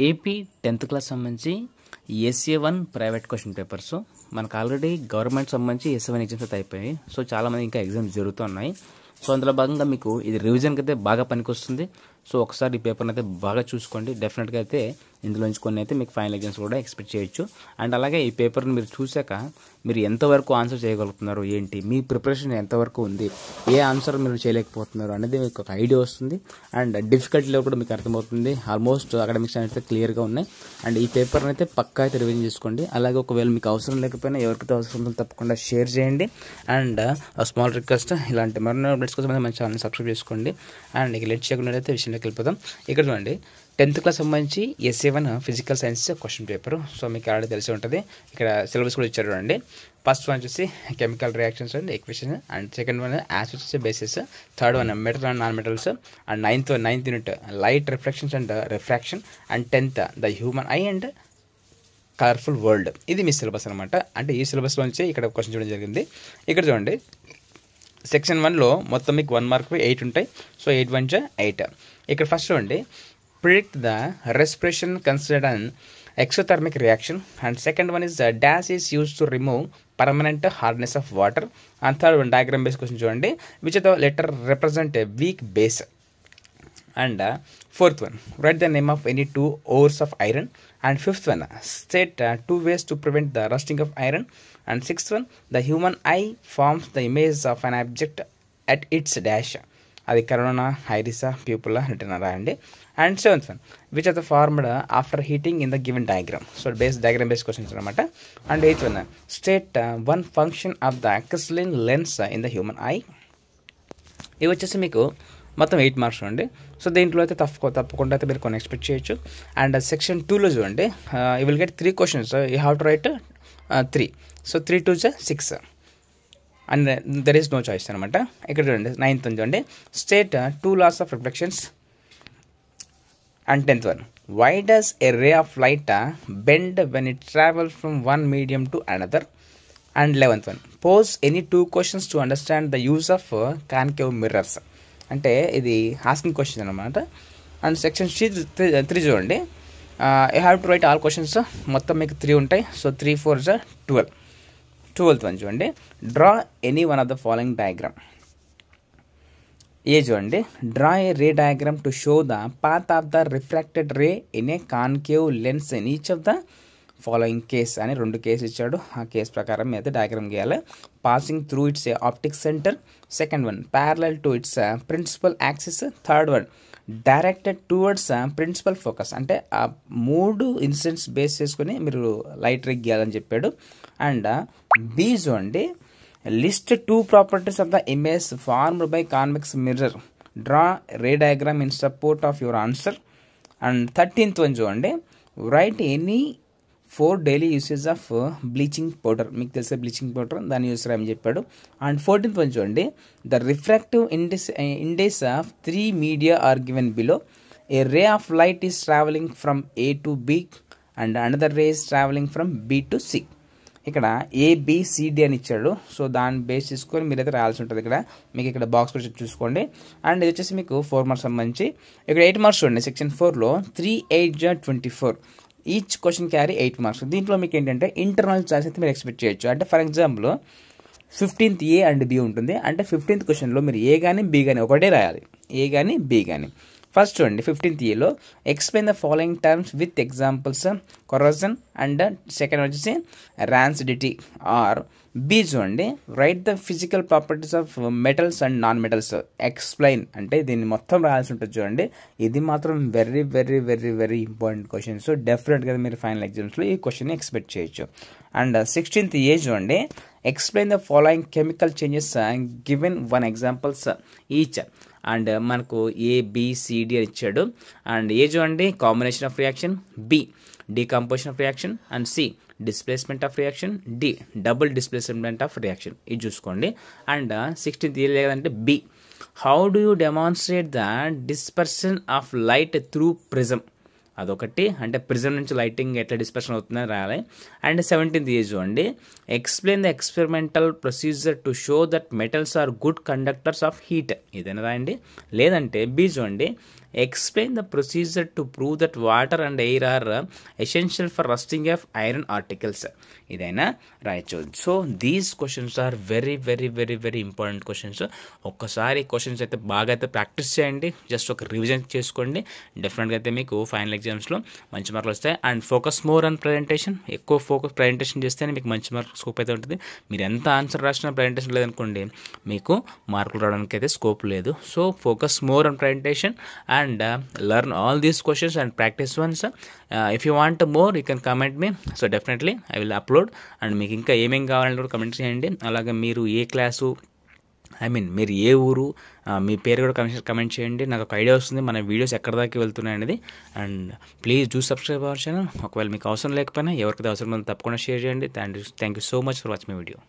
AP 10th class సంబంధించి SA1 private question papers మనకు already government సంబంధించి SA1 ఎగ్జామ్స్ అయితే అయిపోయాయి. సో చాలామంది ఇంకా ఎగ్జామ్స్ జరుగుతున్నాయి. సో అందులో భాగంగా మీకు ఇది రివిజన్కి అయితే బాగా పనికొస్తుంది. సో ఒకసారి ఈ పేపర్ని అయితే బాగా చూసుకోండి. డెఫినెట్గా అయితే ఇందులోంచి కొన్ని అయితే మీకు ఫైనల్ ఎగ్జామ్స్ కూడా ఎక్స్పెక్ట్ చేయొచ్చు. అండ్ అలాగే ఈ పేపర్ని మీరు చూశాక మీరు ఎంతవరకు ఆన్సర్ చేయగలుగుతున్నారు, ఏంటి మీ ప్రిపరేషన్ ఎంతవరకు ఉంది, ఏ ఆన్సర్ మీరు చేయలేకపోతున్నారు అనేది మీకు ఒక ఐడియా వస్తుంది. అండ్ డిఫికల్టీలో కూడా మీకు అర్థమవుతుంది. ఆల్మోస్ట్ అకాడమిక్స్ అయితే క్లియర్గా ఉన్నాయి. అండ్ ఈ పేపర్ని అయితే పక్కా అయితే రివిజన్ చేసుకోండి. అలాగే ఒకవేళ మీకు అవసరం లేకపోయినా ఎవరికైతే అవసరం ఉందో తప్పకుండా షేర్ చేయండి. అండ్ స్మాల్ రిక్వెస్ట్, ఇలాంటి మరిన్ని అప్డేట్స్ కోసం మన ఛానల్ని సబ్స్క్రైబ్ చేసుకోండి. అండ్ ఇక లేట్ చేయకుండా అయితే విషయంలోకి వెళ్ళిపోతాం. ఇక్కడ చూడండి 10th క్లాస్ సంబంధించి SA1 physical science question paper. So మీకు ఆల్రెడీ తెలిసి ఉంటుంది. ఇక్కడ సిలబస్ కూడా ఇచ్చారు చూడండి. ఫస్ట్ వన్ వచ్చేసి chemical reactions and equation, and second one acids bases, third one metal and non metals, and ninth unit light reflections and refraction, and 10th the human I and colourful world. ఇది మీ syllabus అనమాట. అంటే ఈ సిలబస్లోంచి ఇక్కడ question చూడడం జరిగింది. ఇక్కడ చూడండి section 1లో మొత్తం మీకు 1 మార్క్ 8 ఉంటాయి. సో 8 1 8. ఇక్కడ ఫస్ట్ చూడండి predict the respiration considered an exothermic reaction, and second one is dash is used to remove permanent hardness of water, and third one diagram based question చూడండి which of the letter represent a weak base, and fourth one write the name of any two ores of iron, and fifth one state two ways to prevent the rusting of iron, and sixth one the human eye forms the image of an object at its dash, అది cornea, iris, pupil retina రాయండి. And seventh one which are the formed after heating in the given diagram. So diagram base questions అనమాట. And eighth one state one function of the crystalline lens in the human eye. ఇవి వచ్చేసి మీకు మొత్తం 8 marks అండి. So దీంట్లో అయితే తప్పకుండా అయితే మీరు కొన్ని ఎక్స్పెక్ట్ చేయొచ్చు. అండ్ సెక్షన్ 2లో చూడండి you will get 3 questions. You have to write 3. So 3 2 6. And there is no choice అనమాట. ఇక్కడ చూడండి 9th చూడండి state 2 laws of reflections, and 10th one why does a ray of light bend when it travels from one medium to another, and 11th one pose any 2 questions to understand the use of concave mirrors. అంటే ఇది asking question అనమాట. And section 3 చూడండి you have to write all questions. మొత్తం మీకు 3 ఉంటాయి. So 3 4 12. 12th one చూడండి draw any one of the following diagram. A చూడండి draw a ray diagram to show the path of the refracted ray in a concave lens in each of the following case అని 2 case ఇచ్చాడు. ఆ case ప్రకారం అయితే diagram గీయాలి. Passing through its optic centre, second one parallel to its principal axis, third one directed towards principal focus. అంటే ఆ 3 incidents base చేసుకుని మీరు లైట్ రే గీయాలని చెప్పాడు. అండ్ బి చూడండి list 2 properties of the image formed by convex mirror, draw ray diagram in support of your answer. And 13th one చూడండి write any 4 daily usage of bleaching powder. మీకు తెలిసే bleaching powder దాన్ని use రాయని చెప్పాడు. And 14th one చూడండి the refractive index of 3 media are given below. A ray of light is travelling from A to B and another ray is travelling from B to C. ఇక్కడ ABCD అని ఇచ్చాడు. So దాన్ని base చేసుకొని మీరైతే రాయాల్సి ఉంటుంది. ఇక్కడ మీకు ఇక్కడ బాక్స్ కూడా చూసుకోండి. అండ్ ఇది వచ్చేసి మీకు 4 మార్క్స్ సంబంధించి. ఇక్కడ 8 మార్క్స్ చూడండి సెక్షన్ 4లో 3 8 24. Each question carry 8 marks. దీంట్లో మీకు ఏంటంటే ఇంటర్నల్ చాయిస్ అయితే మీరు ఎక్స్పెక్ట్ చేయొచ్చు. అంటే for example 15th A and B ఉంటుంది. అంటే 15th క్వశ్చన్లో మీరు ఏ కానీ బి కానీ ఒకటే రాయాలి, ఏ కానీ బి కానీ. ఫస్ట్ చూడండి 15th Aలో explain the following terms with examples corrosion, and second వచ్చేసి ర్యాన్సిడిటీ. ఆర్ బి చూడండి write the physical properties of metals and non metals, explain. అంటే దీన్ని మొత్తం రాయాల్సి ఉంటుంది చూడండి. ఇది మాత్రం very very very very important question. So డెఫినెట్గా మీరు ఫైనల్ ఎగ్జామ్స్లో ఈ క్వశ్చన్ని ఎక్స్పెక్ట్ చేయొచ్చు. అండ్ 16th A చూడండి explain the following chemical changes given 1 examples each. And మనకు ABCD అని ఇచ్చాడు. అండ్ ఏ చూడండి combination of reaction, B decomposition of reaction, and C displacement of reaction, D double displacement of reaction. ఇది చూసుకోండి. And 16th ఏ లేదంటే B how do you demonstrate the dispersion of light through prism. అదొకటి. అంటే prism నుంచి lighting ఎట్లా dispersion అవుతుందని రాయాలి. And 17th A చూడండి explain the experimental procedure to show that metals are good conductors of heat. ఇదైనా రాయండి. లేదంటే బి చూడండి explain the procedure to prove that water and air are essential for rusting of iron articles. ఇదైనా రాయొచ్చు. So these questions are very very very very important questions. ఒక్కసారి questions అయితే బాగా అయితే ప్రాక్టీస్ చేయండి, జస్ట్ ఒక రివిజన్ చేసుకోండి. డెఫినెట్గా అయితే మీకు ఫైనల్ ఎగ్జామ్స్లో మంచి మార్కులు వస్తాయి. And focus more on presentation. ఎక్కువ ఫోకస్ ప్రజెంటేషన్ చేస్తేనే మీకు మంచి మార్క్ స్కోప్ అయితే ఉంటుంది. మీరు ఎంత ఆన్సర్ రాసినా ప్రజెంటేషన్ లేదనుకోండి, మీకు మార్కులు రావడానికి అయితే స్కోప్ లేదు. So focus more on presentation and learn all these questions and practice once. If you want more you can comment me. So definitely I will upload. And మీకు ఇంకా ఏమేం కావాలని కూడా కమెంట్ చేయండి. అలాగే మీరు ఏ క్లాసు, మీరు ఏ ఊరు, మీ పేరు కూడా కమెంట్ చేయండి. నాకు ఒక ఐడియా వస్తుంది మన వీడియోస్ ఎక్కడ దాకా వెళ్తున్నాయి అనేది. And please do subscribe our channel. ఒకవేళ మీకు అవసరం లేకపోయినా ఎవరికైతే అవసరం ఉందో తప్పకుండా షేర్ చేయండి. Thank you so much for watching my video.